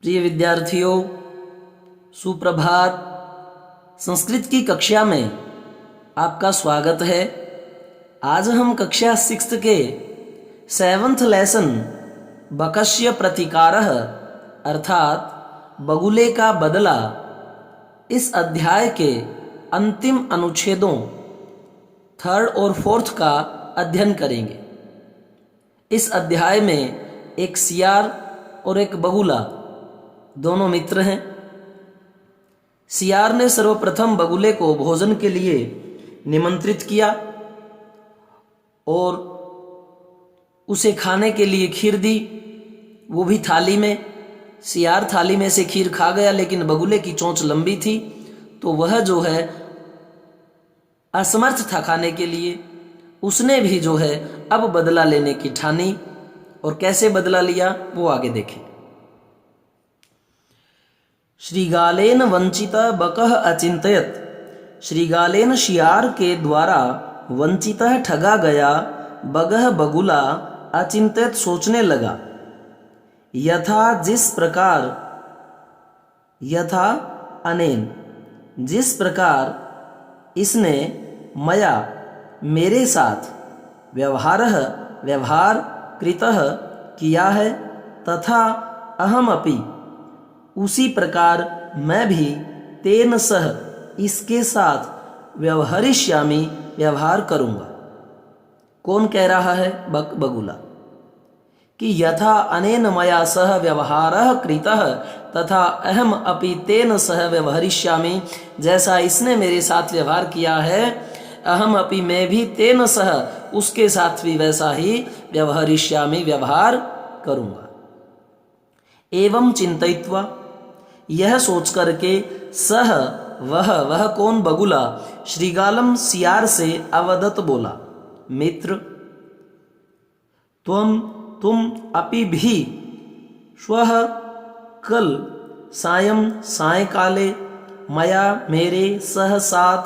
प्रिय विद्यार्थियों, सुप्रभात। संस्कृत की कक्षा में आपका स्वागत है। आज हम कक्षा 6 के 7th लेसन बकस्य प्रतिकारः अर्थात बगुले का बदला, इस अध्याय के अंतिम अनुच्छेदों 3rd और 4th का अध्ययन करेंगे। इस अध्याय में एक सियार और एक बगुला दोनों मित्र हैं। सियार ने सर्वप्रथम बगुले को भोजन के लिए निमंत्रित किया और उसे खाने के लिए खीर दी, वो भी थाली में। सियार थाली में से खीर खा गया, लेकिन बगुले की चोंच लंबी थी तो वह जो है असमर्थ था खाने के लिए। उसने भी जो है अब बदला लेने की ठानी, और कैसे बदला लिया वो आगे देखें। श्रीगालेन वंचितः बकः अचिंतयत्। श्रीगालेन शियार के द्वारा वंचितः ठगा गया बगह बगुला अचिंतयत् सोचने लगा। यथा जिस प्रकार, यथा अनेन जिस प्रकार इसने मया मेरे साथ व्यवहार कृतः किया है, तथा अहम अपि उसी प्रकार मैं भी तेन सह इसके साथ व्यवहरिष्यामि व्यवहार करूँगा। कौन कह रहा है? बगुला। कि यथा अनेन मया सह व्यवहारः कृतः तथा अहम अपि तेन सह व्यवहरिष्यामि, जैसा इसने मेरे साथ व्यवहार किया है, अहम अपि मैं भी तेन सह उसके साथ भी वैसा ही व्यवहरिष्यामि व्यवहार करूँगा। एवं चिंतयित्वा, यह सोच करके, सह वह कौन? बगुला। श्रीगालम सियार से अवदत बोला, मित्र तुम अपि भी श्वः कल सायंकाले मया मेरे सह साथ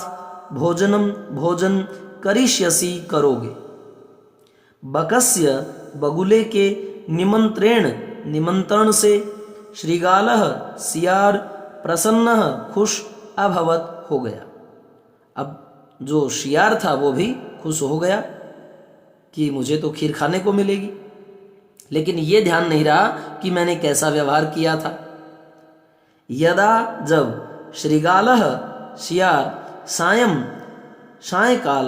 भोजन करिष्यसि करोगे। बकस्य बगुले के निमंत्रण से श्रीगालः सियार प्रसन्न खुश अभवत हो गया। अब जो शियार था वो भी खुश हो गया कि मुझे तो खीर खाने को मिलेगी, लेकिन ये ध्यान नहीं रहा कि मैंने कैसा व्यवहार किया था। यदा जब श्रीगालः शियार सायंकाल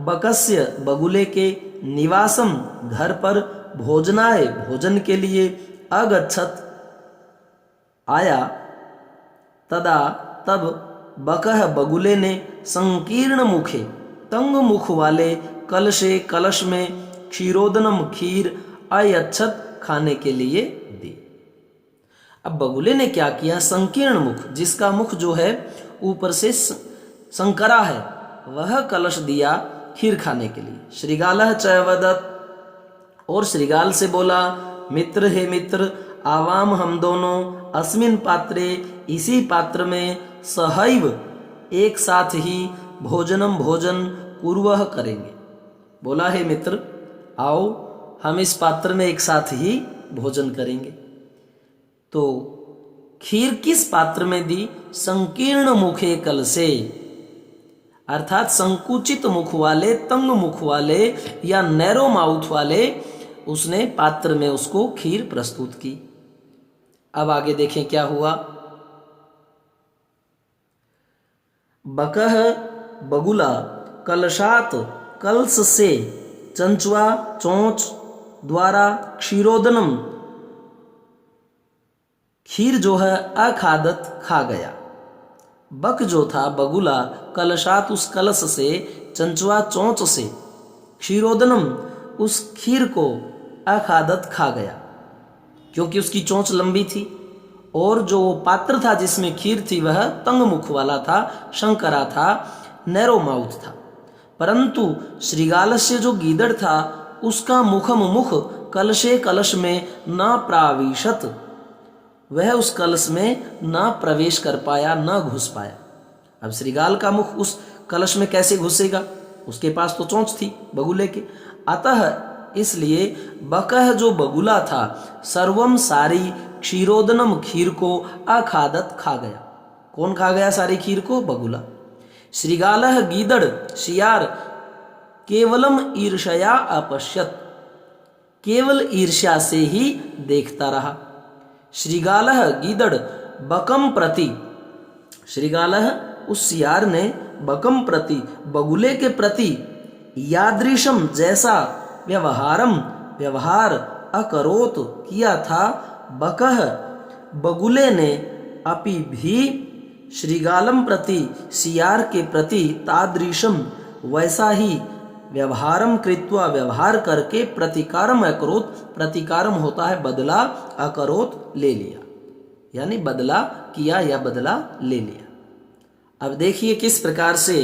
बकस्य बगुले के निवासम घर पर भोजन के लिए अगच्छत आया, तब बकह बगुले ने संकीर्ण मुखे तंग मुख वाले कलश में क्षीरोदनम खीर अयच्छत खाने के लिए दी। अब बगुले ने क्या किया? संकीर्ण मुख, जिसका मुख जो है ऊपर से संकरा है, वह कलश दिया खीर खाने के लिए। श्रीगालः चैवदत्, और श्रीगाल से बोला, मित्र हे मित्र, आवाम हम दोनों अस्मिन पात्रे इसी पात्र में सहैव एक साथ ही भोजन पूर्वः करेंगे। बोला, हे मित्र आओ हम इस पात्र में एक साथ ही भोजन करेंगे। तो खीर किस पात्र में दी? संकीर्ण मुखे कल से, अर्थात संकुचित मुख वाले, तंग मुख वाले या नैरो माउथ वाले उसने पात्र में उसको खीर प्रस्तुत की। अब आगे देखें क्या हुआ। बकह बगुला कलशात कलश से चंचुआ चोंच द्वारा क्षीरोदनम खीर जो है अखादत खा गया। बक जो था बगुला, कलशात उस कलश से, चंचुआ चोंच से, क्षीरोदनम उस खीर को अखादत खा गया, क्योंकि उसकी चोंच लंबी थी और जो पात्र था जिसमें खीर थी वह तंग मुख वाला था, शंकरा था, नैरो माउथ था। परंतु श्रीगालस्य जो गीदड़ था उसका मुख कलश में न प्राविशत, वह उस कलश में न प्रवेश कर पाया, न घुस पाया। अब श्रीगाल का मुख उस कलश में कैसे घुसेगा? उसके पास तो चोंच थी बगुले के। अतः इसलिए बकह जो बगुला था, सर्वम सारी क्षीरोदनम खीर को अखादत खा गया। कौन खा गया सारी खीर को? बगुला। श्रीगालः गीदड़ शियार केवलम ईर्ष्या अपश्यत, केवल ईर्ष्या से ही देखता रहा। श्रीगालः गीदड़ बकम प्रति, श्रीगालः उस सियार ने बकम प्रति बगुले के प्रति यादृशम जैसा व्यवहार अकरोत किया था, बकह बगुले ने अपि भी श्रीगालम प्रति सियार के प्रति तादृशम वैसा ही व्यवहारम कृत्वा व्यवहार करके प्रतिकारम अकरोत, प्रतिकारम होता है बदला, अकरोत ले लिया, यानी बदला किया या बदला ले लिया। अब देखिए किस प्रकार से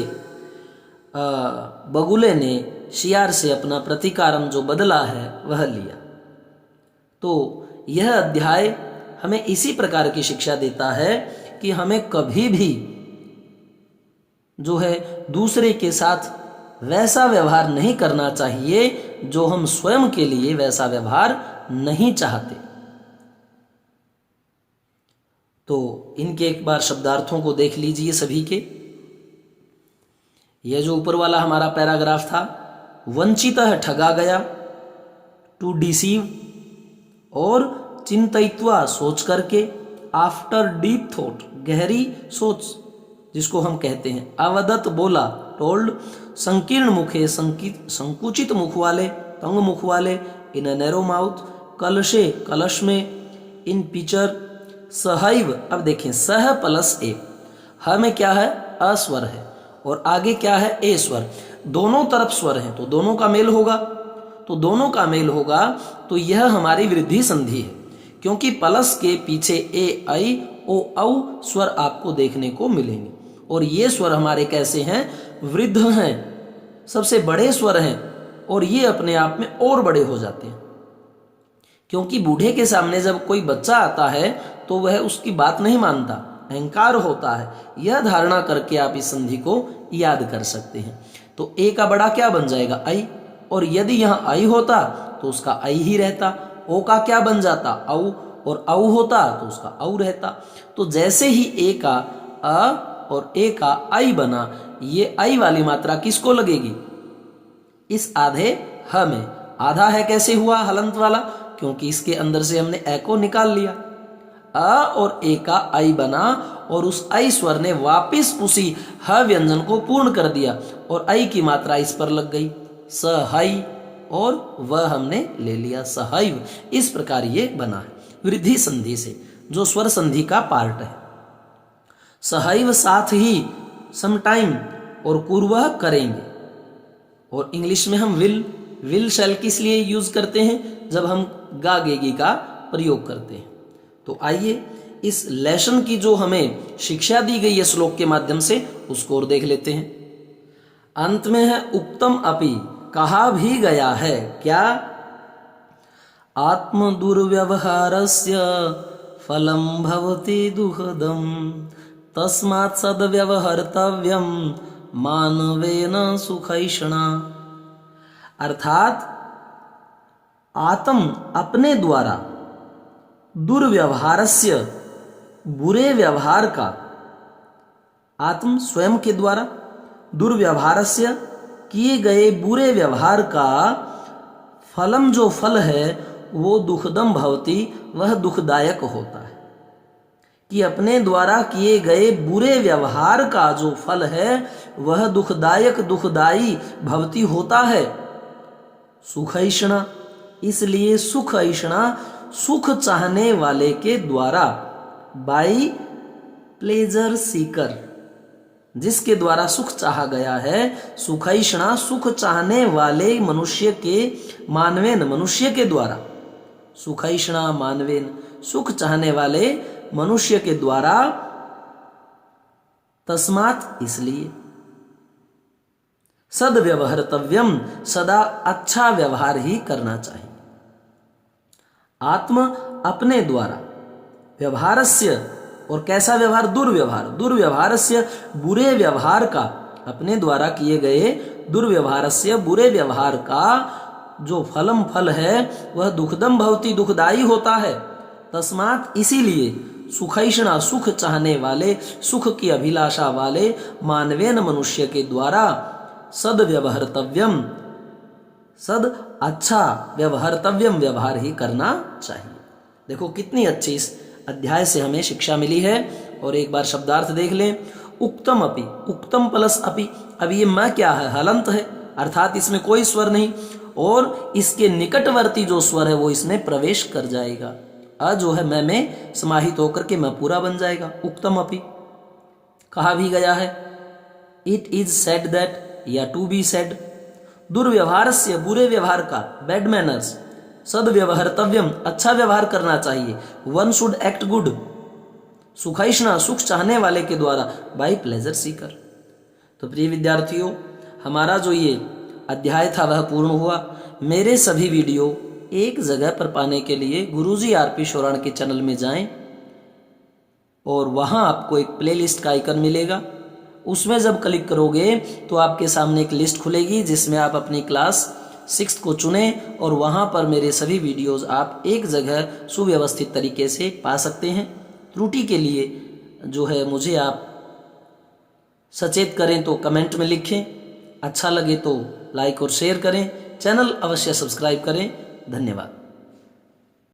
बगुले ने शियार से अपना प्रतिकारम जो बदला है वह लिया। तो यह अध्याय हमें इसी प्रकार की शिक्षा देता है कि हमें कभी भी जो है दूसरे के साथ वैसा व्यवहार नहीं करना चाहिए जो हम स्वयं के लिए वैसा व्यवहार नहीं चाहते। तो इनके एक बार शब्दार्थों को देख लीजिए सभी के। यह जो ऊपर वाला हमारा पैराग्राफ था, वंचितः ठगा गया, टू डिसीव, और चिंतयित्वा सोच करके, आफ्टर डीप थॉट गहरी सोच जिसको हम कहते हैं, अवदत बोला टोल्ड, संकीर्ण मुखे संकुचित मुख वाले, तंग मुख वाले, इन अ नैरो माउथ, कलशे कलश में, इन पिचर, सहैव। अब देखें सह प्लस ए, ह में क्या है? अस्वर है, और आगे क्या है? ए स्वर। दोनों तरफ स्वर है तो दोनों का मेल होगा, तो दोनों का मेल होगा तो यह हमारी वृद्धि संधि है, क्योंकि प्लस के पीछे ए आई ओ औ स्वर आपको देखने को मिलेंगे, और ये स्वर हमारे कैसे हैं? वृद्ध हैं, सबसे बड़े स्वर हैं, और ये अपने आप में और बड़े हो जाते हैं, क्योंकि बूढ़े के सामने जब कोई बच्चा आता है तो वह उसकी बात नहीं मानता, अहंकार होता है। यह धारणा करके आप इस संधि को याद कर सकते हैं। तो ए का बड़ा क्या बन जाएगा? आई, और यदि यहाँ आई होता तो उसका आई ही रहता, ओ का क्या बन जाता? औ, और औ होता तो उसका औ रहता। तो जैसे ही ए का अ और ए का आई बना, ये आई वाली मात्रा किसको लगेगी? इस आधे ह में। आधा है कैसे हुआ हलंत वाला? क्योंकि इसके अंदर से हमने ए को निकाल लिया, अ और ए का आई बना, और उस आई स्वर ने वापिस उसी ह व्यंजन को पूर्ण कर दिया, और आई की मात्रा इस पर लग गई, सहई, और वह हमने ले लिया सहैव। इस प्रकार ये बना है वृद्धि संधि से, जो स्वर संधि का पार्ट है। सहैव साथ ही, समटाइम, और पूर्वः करेंगे। और इंग्लिश में हम विल शैल किस लिए यूज करते हैं? जब हम गा गेगी का प्रयोग करते हैं। तो आइए इस लेसन की जो हमें शिक्षा दी गई है श्लोक के माध्यम से, उसको और देख लेते हैं। अंत में है उक्तम अपि, कहा भी गया है क्या? आत्म दुर्व्यवहारस्य फलम भवति दुःखदम, तस्मात् सद्व्यवहर्तव्यम मानवेन सुखैषणा। अर्थात आत्म अपने द्वारा, दुर्व्यवहारस्य बुरे व्यवहार का, आत्म स्वयं के द्वारा, दुर्व्यवहारस्य किए गए बुरे व्यवहार का, फलम जो फल है वो दुखदम भवति, वह दुखदायक होता है। कि अपने द्वारा किए गए बुरे व्यवहार का जो फल है वह दुखदायक दुखदाई भवति होता है। सुखैषणा, इसलिए सुखैषणा सुख चाहने वाले के द्वारा, बाई प्लेजर सीकर, जिसके द्वारा सुख चाहा गया है, सुखैषणा सुख चाहने वाले मनुष्य के, मानवेन मनुष्य के द्वारा, सुखैषणा मानवेन सुख चाहने वाले मनुष्य के द्वारा, तस्मात् इसलिए, सद्व्यवहर्तव्यम सदा अच्छा व्यवहार ही करना चाहिए। आत्म अपने द्वारा, व्यवहारस्य और कैसा व्यवहार? दुर्व्यवहार, दुर्व्यवहारस्य बुरे व्यवहार का, अपने द्वारा किए गए दुर्व्यवहारस्य बुरे व्यवहार का जो फलम फल है वह दुखदम भवति दुखदाई होता है। तस्मात् इसीलिए सुखैषणा सुख चाहने वाले, सुख की अभिलाषा वाले मानवेन मनुष्य के द्वारा सद व्यवहर्तव्यम, सद अच्छा व्यवहर्तव्यम व्यवहार ही करना चाहिए। देखो कितनी अच्छी इस अध्याय से हमें शिक्षा मिली है। और एक बार शब्दार्थ देख लें। उक्तम अपि, उक्तम प्लस अपि, अब ये म क्या है? हलंत है, अर्थात इसमें कोई स्वर नहीं और इसके निकटवर्ती जो स्वर है वो इसमें प्रवेश कर जाएगा। अ जो है मैं में समाहित होकर के मैं पूरा बन जाएगा। उक्तम अपि कहा भी गया है, इट इज सेड दैट, या टू बी सेड। दुर्व्यवहार से, बुरे व्यवहार का, बैड मैनर्स। सदव्यवहर्तव्यम, अच्छा व्यवहार करना चाहिए। One should act good. सुखैषणा, सुख चाहने वाले के द्वारा, बाई प्लेजर सीकर। तो प्रिय विद्यार्थियों, हमारा जो ये अध्याय था वह पूर्ण हुआ। मेरे सभी वीडियो एक जगह पर पाने के लिए गुरुजी आरपी शोराण के चैनल में जाएं और वहां आपको एक प्लेलिस्ट का आइकन मिलेगा। उसमें जब क्लिक करोगे तो आपके सामने एक लिस्ट खुलेगी जिसमें आप अपनी क्लास 6th को चुनें और वहां पर मेरे सभी वीडियोस आप एक जगह सुव्यवस्थित तरीके से पा सकते हैं। त्रुटि के लिए जो है मुझे आप सचेत करें तो कमेंट में लिखें, अच्छा लगे तो लाइक और शेयर करें, चैनल अवश्य सब्सक्राइब करें। धन्यवाद।